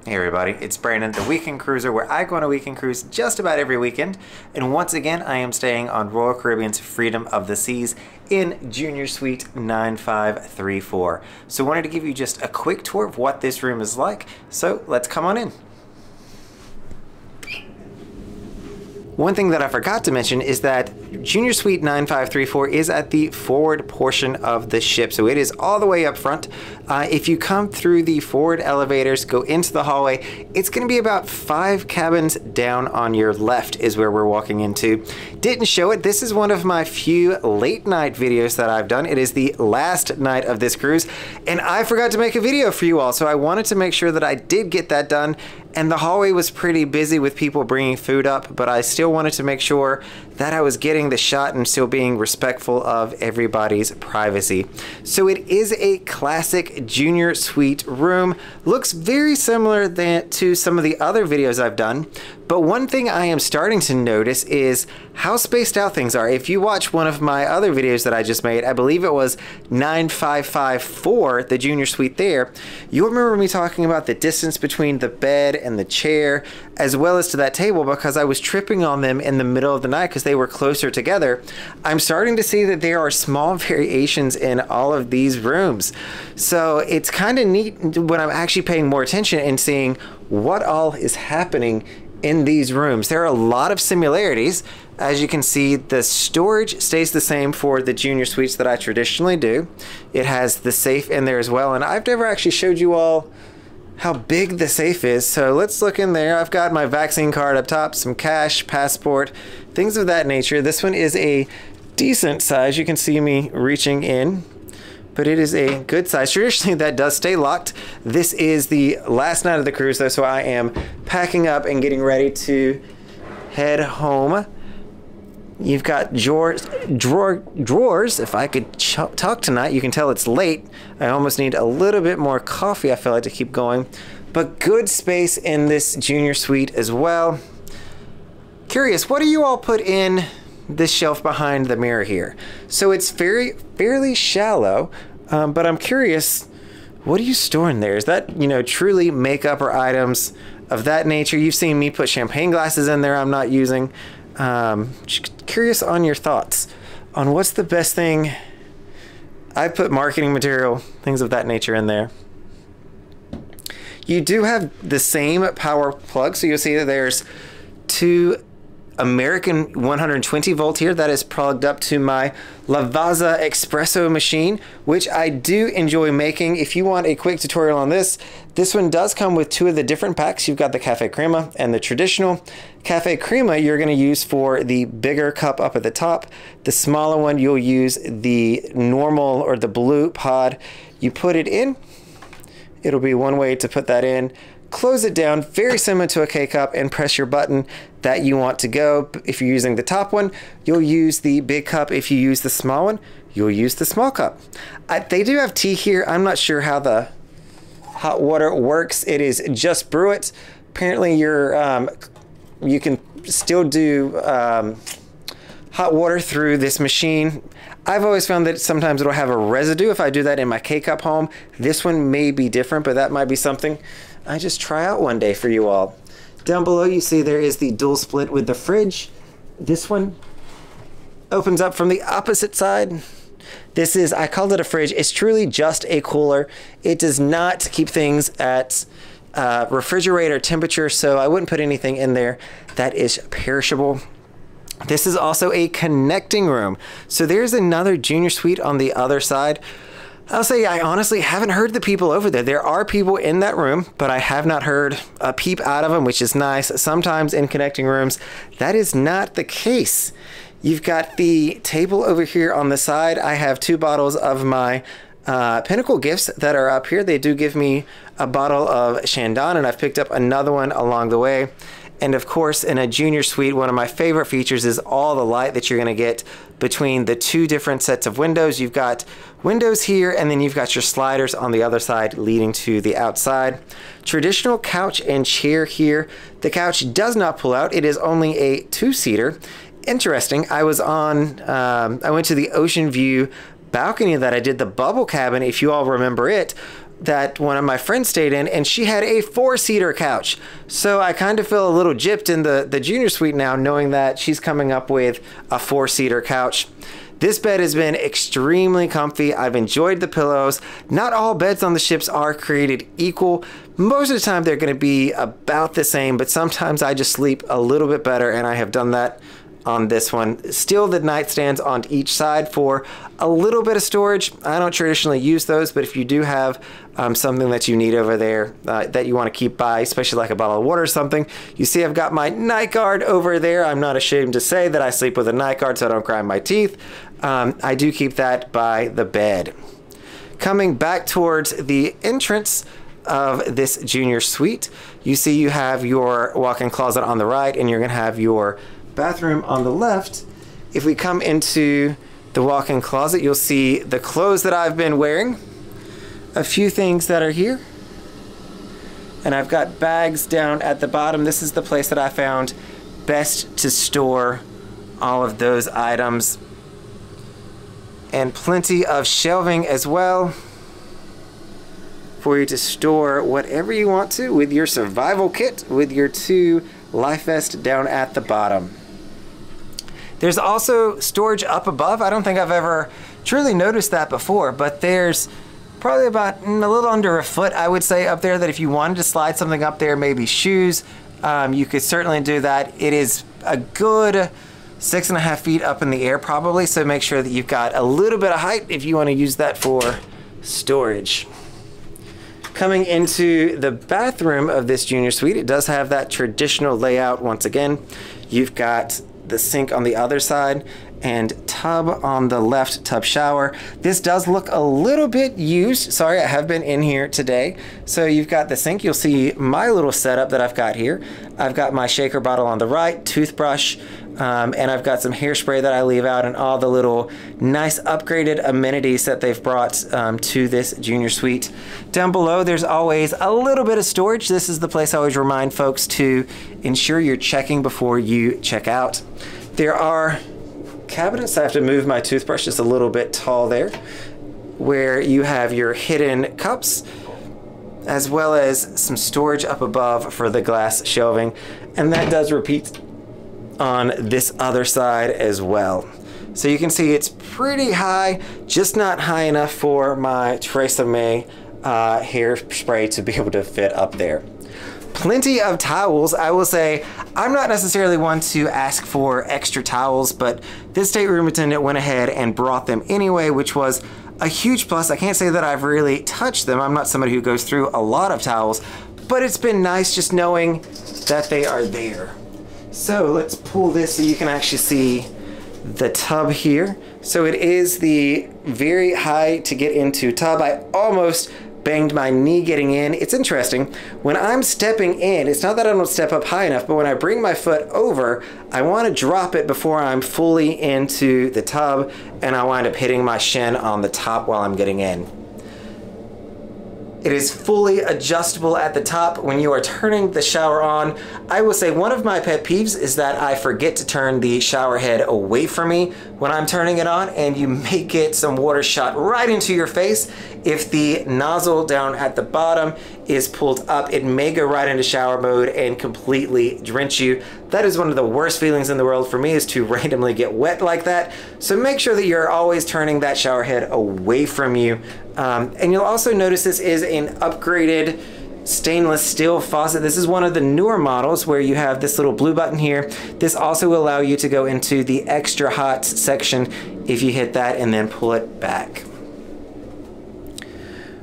Hey everybody, it's Brandon, the Weekend Cruiser, where I go on a weekend cruise just about every weekend. And once again, I am staying on Royal Caribbean's Freedom of the Seas in Junior Suite 9534. So I wanted to give you just a quick tour of what this room is like. So let's come on in. One thing that I forgot to mention is that Junior Suite 9534 is at the forward portion of the ship, so it is all the way up front. If you come through the forward elevators, go into the hallway, it's going to be about 5 cabins down on your left is where we're walking into. Didn't show it. This is one of my few late night videos that I've done. It is the last night of this cruise, and I forgot to make a video for you all, so I wanted to make sure that I did get that done. And the hallway was pretty busy with people bringing food up, but I still wanted to make sure that I was getting the shot and still being respectful of everybody's privacy. So it is a classic Junior Suite room. Looks very similar to some of the other videos I've done, but one thing I am starting to notice is how spaced out things are. If you watch one of my other videos that I just made, I believe it was 9554, the Junior Suite there, you'll remember me talking about the distance between the bed and the chair, as well as to that table, because I was tripping on them in the middle of the night because they were closer together. I'm starting to see that there are small variations in all of these rooms. So it's kind of neat when I'm actually paying more attention and seeing what all is happening in these rooms. There are a lot of similarities. As you can see, the storage stays the same for the Junior Suites that I traditionally do. It has the safe in there as well, and I've never actually showed you all how big the safe is, so let's look in there. I've got my vaccine card up top, some cash, passport, things of that nature. This one is a decent size. You can see me reaching in, but it is a good size. Traditionally, that does stay locked. This is the last night of the cruise, though, so I am packing up and getting ready to head home. You've got drawers. If I could talk tonight, you can tell it's late. I almost need a little bit more coffee, I feel like, to keep going. But good space in this Junior Suite as well. Curious, what do you all put in this shelf behind the mirror here? So it's fairly shallow, but I'm curious, what do you store in there? Is that, you know, truly makeup or items of that nature? You've seen me put champagne glasses in there I'm not using. Curious on your thoughts on what's the best thing. I put marketing material, things of that nature in there. You do have the same power plug, so you'll see that there's 2 American 120 volt here that is plugged up to my Lavazza espresso machine, which I do enjoy making. If you want a quick tutorial on this one does come with 2 of the different packs. You've got the Cafe Crema and the traditional. Cafe Crema you're going to use for the bigger cup up at the top. The smaller one you'll use the normal or the blue pod. You put it in. It'll be one way to put that in. Close it down, very similar to a K-Cup, and press your button that you want to go. If you're using the top one, you'll use the big cup. If you use the small one, you'll use the small cup. They do have tea here. I'm not sure how the hot water works. It is just brew it. Apparently you can still do hot water through this machine. I've always found that sometimes it'll have a residue if I do that in my K-Cup home. This one may be different, but that might be something I just try out one day for you all. Down below you see there is the dual split with the fridge. This one opens up from the opposite side. This is, I called it a fridge. It's truly just a cooler. It does not keep things at refrigerator temperature, so I wouldn't put anything in there that is perishable. This is also a connecting room. So there's another Junior Suite on the other side. I'll say I honestly haven't heard the people over there. There are people in that room, but I have not heard a peep out of them, which is nice. Sometimes in connecting rooms, that is not the case. You've got the table over here on the side. I have 2 bottles of my Pinnacle gifts that are up here. They do give me a bottle of Chandon, and I've picked up another one along the way. And of course, in a Junior Suite, one of my favorite features is all the light that you're going to get between the 2 different sets of windows. You've got windows here, and then you've got your sliders on the other side leading to the outside. Traditional couch and chair here. The couch does not pull out. It is only a 2-seater. Interesting. I went to the Ocean View balcony that I did the bubble cabin, if you all remember it, that one of my friends stayed in, and she had a 4-seater couch. So I kind of feel a little gypped in the junior suite now, knowing that she's coming up with a 4-seater couch. This bed has been extremely comfy. I've enjoyed the pillows. Not all beds on the ships are created equal. Most of the time they're going to be about the same, but sometimes I just sleep a little bit better, and I have done that on this one. Still, the nightstands on each side for a little bit of storage. I don't traditionally use those, but if you do have something that you need over there that you want to keep by, especially like a bottle of water or something, you see I've got my night guard over there. I'm not ashamed to say that I sleep with a night guard so I don't grind my teeth. I do keep that by the bed. Coming back towards the entrance of this junior suite, you see you have your walk-in closet on the right, and you're going to have your bathroom on the left. If we come into the walk-in closet, you'll see the clothes that I've been wearing, a few things that are here, and I've got bags down at the bottom. This is the place that I found best to store all of those items, and plenty of shelving as well for you to store whatever you want to with your survival kit, with your 2 life vests down at the bottom. There's also storage up above. I don't think I've ever truly noticed that before, but there's probably about a little under a foot, I would say, up there, that if you wanted to slide something up there, maybe shoes, you could certainly do that. It is a good 6.5 feet up in the air probably, so make sure that you've got a little bit of height if you want to use that for storage. Coming into the bathroom of this junior suite, it does have that traditional layout once again. You've got the sink on the other side and tub on the left, tub shower. This does look a little bit used. Sorry, I have been in here today. So you've got the sink. You'll see my little setup that I've got here. I've got my shaker bottle on the right, toothbrush, and I've got some hairspray that I leave out, and all the little nice upgraded amenities that they've brought to this junior suite. Down below, there's always a little bit of storage. This is the place I always remind folks to ensure you're checking before you check out. There are cabinets. I have to move my toothbrush just a little bit tall there, where you have your hidden cups, as well as some storage up above for the glass shelving, and that does repeat on this other side as well. So you can see it's pretty high, just not high enough for my Tresemme hairspray to be able to fit up there. Plenty of towels. I will say I'm not necessarily one to ask for extra towels, but this stateroom attendant went ahead and brought them anyway, which was a huge plus. I can't say that I've really touched them. I'm not somebody who goes through a lot of towels, but it's been nice just knowing that they are there. So let's pull this so you can actually see the tub here. So it is the very high to get into tub. I almost banged my knee getting in. It's interesting. When I'm stepping in, it's not that I don't step up high enough, but when I bring my foot over, I want to drop it before I'm fully into the tub, and I wind up hitting my shin on the top while I'm getting in. It is fully adjustable at the top when you are turning the shower on. I will say one of my pet peeves is that I forget to turn the shower head away from me when I'm turning it on, and you may get some water shot right into your face. If the nozzle down at the bottom is pulled up, it may go right into shower mode and completely drench you. That is one of the worst feelings in the world for me, is to randomly get wet like that. So make sure that you're always turning that shower head away from you. And you'll also notice this is an upgraded stainless steel faucet. This is one of the newer models where you have this little blue button here. This also will allow you to go into the extra hot section if you hit that and then pull it back.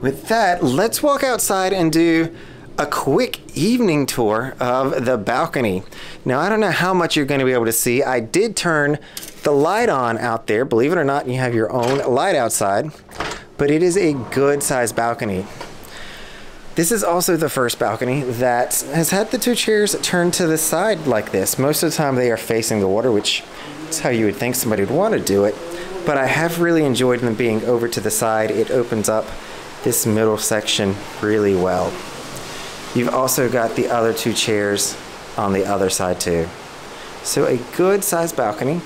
With that, let's walk outside and do a quick evening tour of the balcony. Now, I don't know how much you're going to be able to see. I did turn the light on out there. Believe it or not, you have your own light outside, but it is a good sized balcony. This is also the first balcony that has had the two chairs turned to the side like this. Most of the time they are facing the water, which is how you would think somebody would want to do it, but I have really enjoyed them being over to the side. It opens up this middle section really well. You've also got the other two chairs on the other side too. So a good sized balcony,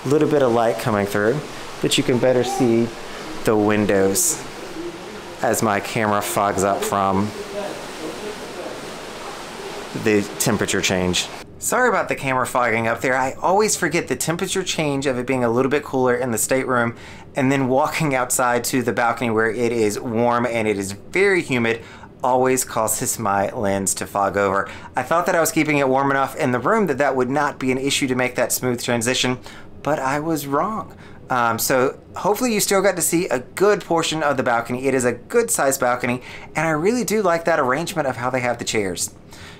a little bit of light coming through, but you can better see the windows. as my camera fogs up from the temperature change. Sorry about the camera fogging up there. I always forget the temperature change of it being a little bit cooler in the stateroom and then walking outside to the balcony where it is warm and it is very humid always causes my lens to fog over. I thought that I was keeping it warm enough in the room that that would not be an issue to make that smooth transition, but I was wrong. So hopefully you still got to see a good portion of the balcony. It is a good sized balcony, and I really do like that arrangement of how they have the chairs.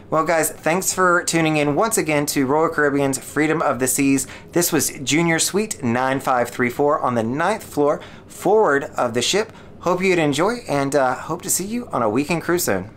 Well guys, thanks for tuning in once again to Royal Caribbean's Freedom of the Seas. This was Junior Suite 9534 on the 9th floor forward of the ship. Hope you'd enjoy, and hope to see you on a weekend cruise soon.